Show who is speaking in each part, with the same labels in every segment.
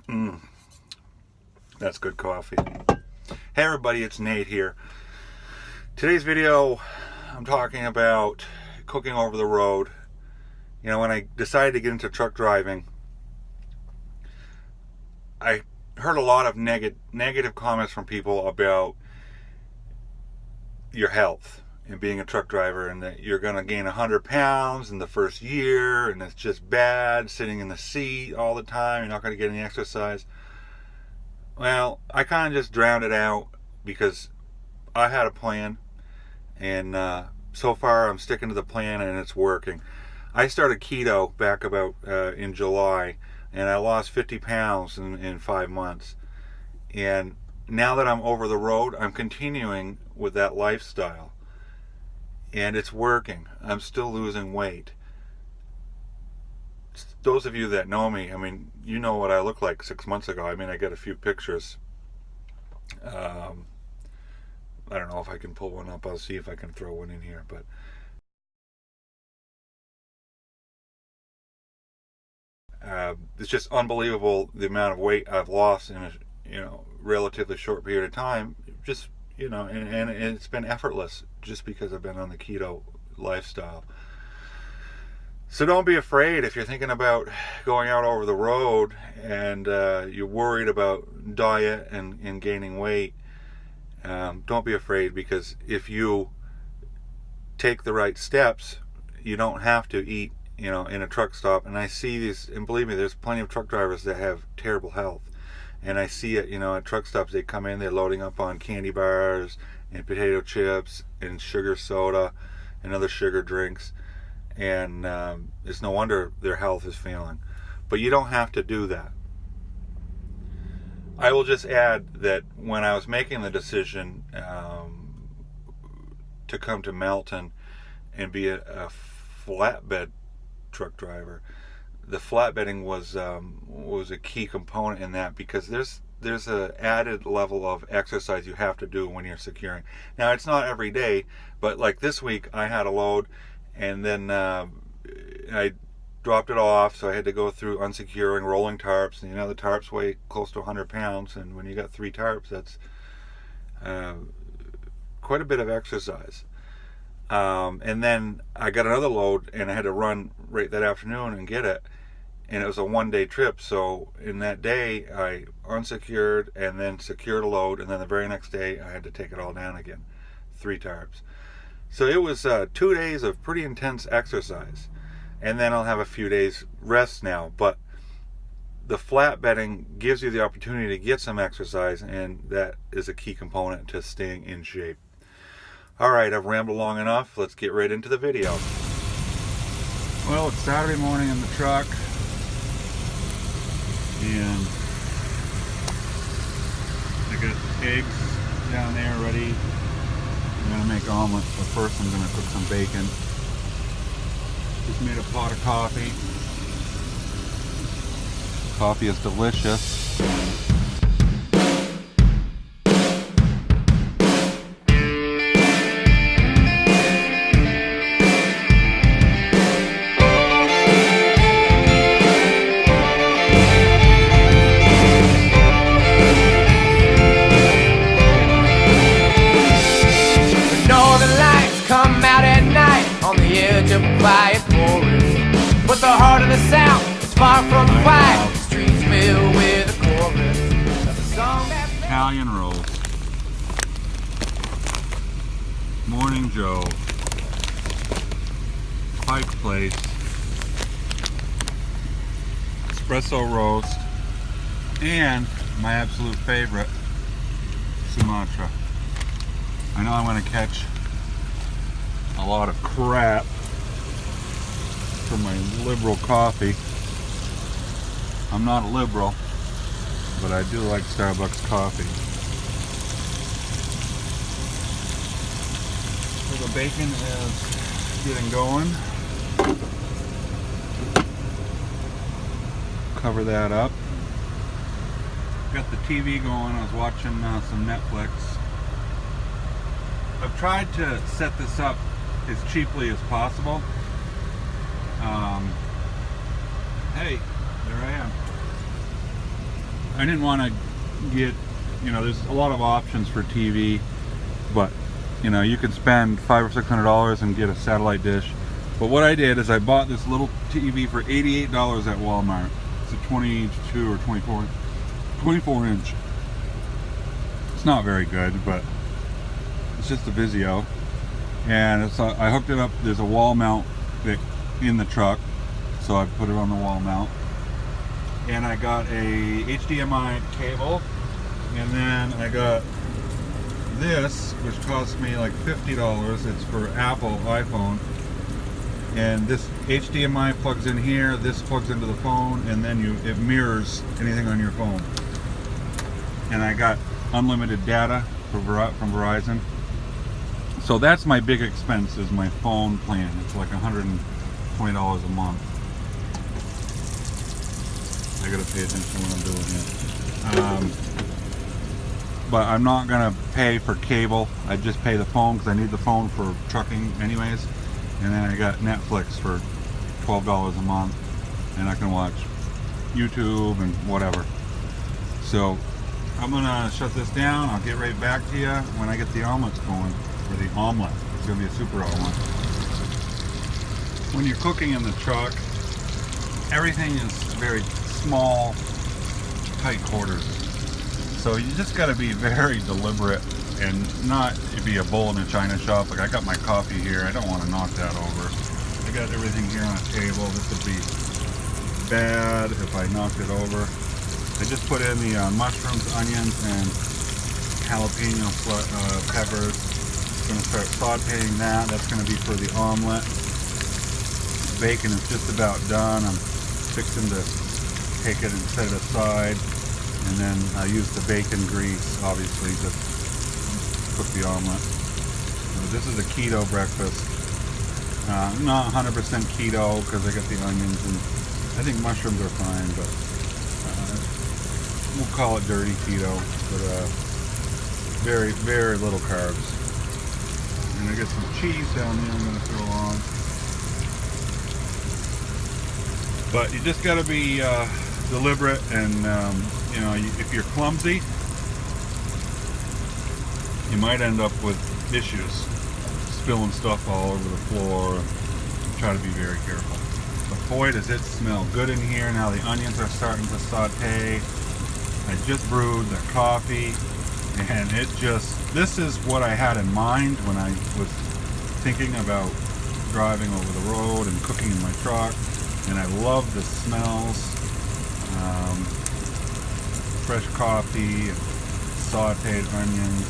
Speaker 1: That's good coffee. Hey everybody, it's Nate here. Today's video, I'm talking about cooking over the road. You know, when I decided to get into truck driving, I heard a lot of negative comments from people about your health and being a truck driver, and that you're going to gain 100 pounds in the first year, and it's just bad sitting in the seat all the time. You're not going to get any exercise. Well, I kind of just drowned it out because I had a plan, and so far I'm sticking to the plan and it's working. I started keto back about in July, and I lost 50 pounds in 5 months. And now that I'm over the road, I'm continuing with that lifestyle, and it's working. I'm still losing weight. Those of you that know me, I mean, you know what I looked like 6 months ago. I mean, I got a few pictures. I don't know if I can pull one up. I'll see if I can throw one in here, but it's just unbelievable the amount of weight I've lost in a relatively short period of time. Just and it's been effortless just because I've been on the keto lifestyle. So don't be afraid if you're thinking about going out over the road and you're worried about diet and gaining weight. Don't be afraid, because if you take the right steps, you don't have to eat in a truck stop. And I see these, and believe me, there's plenty of truck drivers that have terrible health, and I see it at truck stops. They come in, they're loading up on candy bars and potato chips and sugar soda and other sugar drinks, and it's no wonder their health is failing. But you don't have to do that. I will just add that when I was making the decision to come to Melton and be a flatbed truck driver, the flatbedding was a key component in that, because there's a added level of exercise you have to do when you're securing. Now, it's not every day, but like this week I had a load, and then I dropped it off, so I had to go through unsecuring, rolling tarps, and the tarps weigh close to 100 pounds, and when you got 3 tarps, that's quite a bit of exercise. And then I got another load, and I had to run right that afternoon and get it, and it was a 1-day trip. So in that day I unsecured and then secured a load, and then the very next day I had to take it all down again, 3 tarps. So it was 2 days of pretty intense exercise, and then I'll have a few days rest now. But the flatbedding gives you the opportunity to get some exercise, and that is a key component to staying in shape. Alright, I've rambled long enough. Let's get right into the video. Well, it's Saturday morning in the truck, and I got eggs down there ready. I'm going to make omelets, but first I'm going to cook some bacon. Just made a pot of coffee. Coffee is delicious.
Speaker 2: Quiet forest, but the heart of the South is far from quiet. The streets fill with a chorus of a song that
Speaker 1: Italian roast, Morning Joe, Pike Place, espresso roast, and my absolute favorite, Sumatra. I know I'm going to catch a lot of crap for my liberal coffee. I'm not a liberal, but I do like Starbucks coffee. So the bacon is getting going. Cover that up. Got the TV going. I was watching some Netflix. I've tried to set this up as cheaply as possible. Hey, there I am. I didn't want to get, there's a lot of options for TV, but you can spend $500 or $600 and get a satellite dish. But what I did is I bought this little TV for $88 at Walmart. It's a 22 or 24 inch. It's not very good, but it's just a Vizio. And I hooked it up. There's a wall mount in the truck, so I put it on the wall mount. And I got a HDMI cable, and then I got this, which cost me like $50. It's for Apple iPhone, and this HDMI plugs in here, this plugs into the phone, and then it mirrors anything on your phone. And I got unlimited data from Verizon. So that's my big expense, is my phone plan. It's like $120 a month. I gotta pay attention to what I'm doing here. But I'm not gonna pay for cable. I just pay the phone because I need the phone for trucking anyways. And then I got Netflix for $12 a month, and I can watch YouTube and whatever. So I'm gonna shut this down. I'll get right back to you when I get the omelets going. Or the omelet. It's gonna be a super omelet. When you're cooking in the truck, everything is very small, tight quarters. So you just got to be very deliberate and not be a bull in a china shop. Like, I got my coffee here. I don't want to knock that over. I got everything here on a table. This would be bad if I knocked it over. I just put in the mushrooms, onions, and jalapeno peppers. I'm going to start sauteing that. That's going to be for the omelet. Bacon is just about done. I'm fixing to take it and set it aside. And then I use the bacon grease, obviously, to cook the omelet. So this is a keto breakfast. Not 100% keto because I got the onions, and I think mushrooms are fine, but we'll call it dirty keto. But very, very little carbs. And I got some cheese down there I'm going to throw on. But you just got to be deliberate, and if you're clumsy, you might end up with issues, spilling stuff all over the floor. Try to be very careful. But boy, does it smell good in here. Now the onions are starting to saute. I just brewed the coffee, and this is what I had in mind when I was thinking about driving over the road and cooking in my truck. And I love the smells. Fresh coffee, sauteed onions.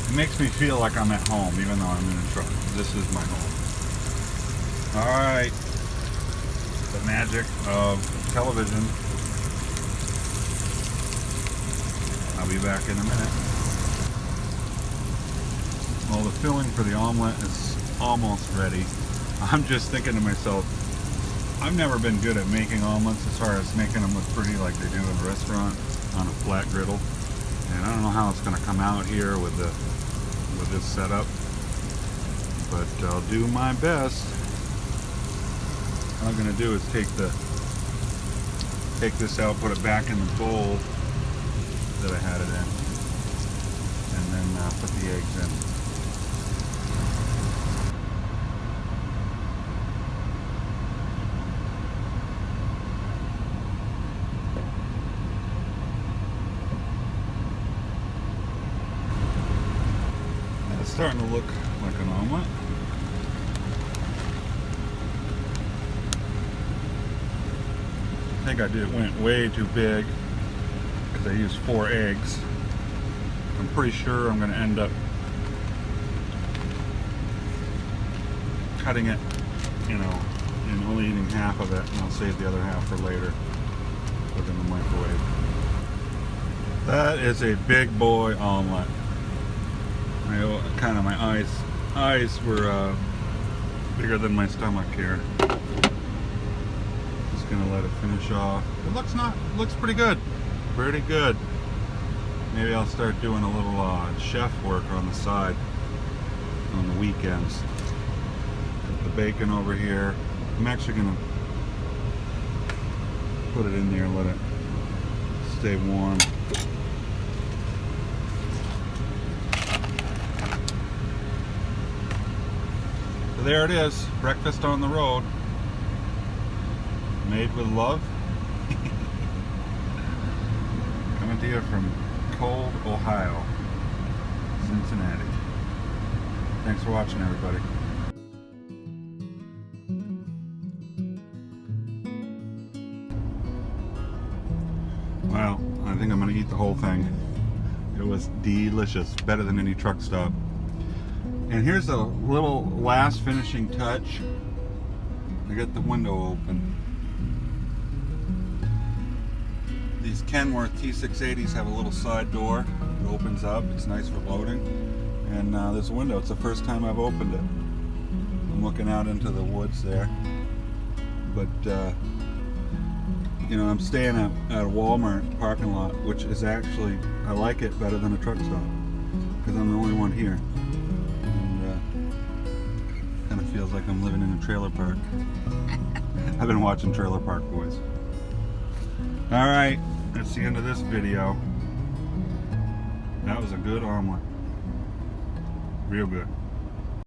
Speaker 1: It makes me feel like I'm at home, even though I'm in a truck. This is my home. Alright. The magic of television. I'll be back in a minute. Well, the filling for the omelet is almost ready. I'm just thinking to myself, I've never been good at making omelets as far as making them look pretty like they do in a restaurant on a flat griddle. And I don't know how it's going to come out here with this setup, but I'll do my best. What I'm going to do is take this out, put it back in the bowl that I had it in, and then put the eggs in. It's starting to look like an omelet. I think I went way too big because I used 4 eggs. I'm pretty sure I'm going to end up cutting it, and only eating half of it, and I'll save the other half for later. Put it in the microwave. That is a big boy omelet. My eyes were bigger than my stomach here. Just gonna let it finish off. It looks pretty good. Pretty good. Maybe I'll start doing a little chef work on the side on the weekends. Put the bacon over here. I'm actually gonna put it in there and let it stay warm. So there it is, breakfast on the road. Made with love. Coming to you from cold Ohio, Cincinnati. Thanks for watching, everybody. Well, I think I'm going to eat the whole thing. It was delicious, better than any truck stop. And here's a little last finishing touch. I got the window open. These Kenworth T680s have a little side door. It opens up. It's nice for loading. And there's a window. It's the first time I've opened it. I'm looking out into the woods there. But you know, I'm staying at a Walmart parking lot, which is actually, I like it better than a truck stop because I'm the only one here. And kind of feels like I'm living in a trailer park. I've been watching Trailer Park Boys. Alright, that's the end of this video. That was a good omelet. Real good.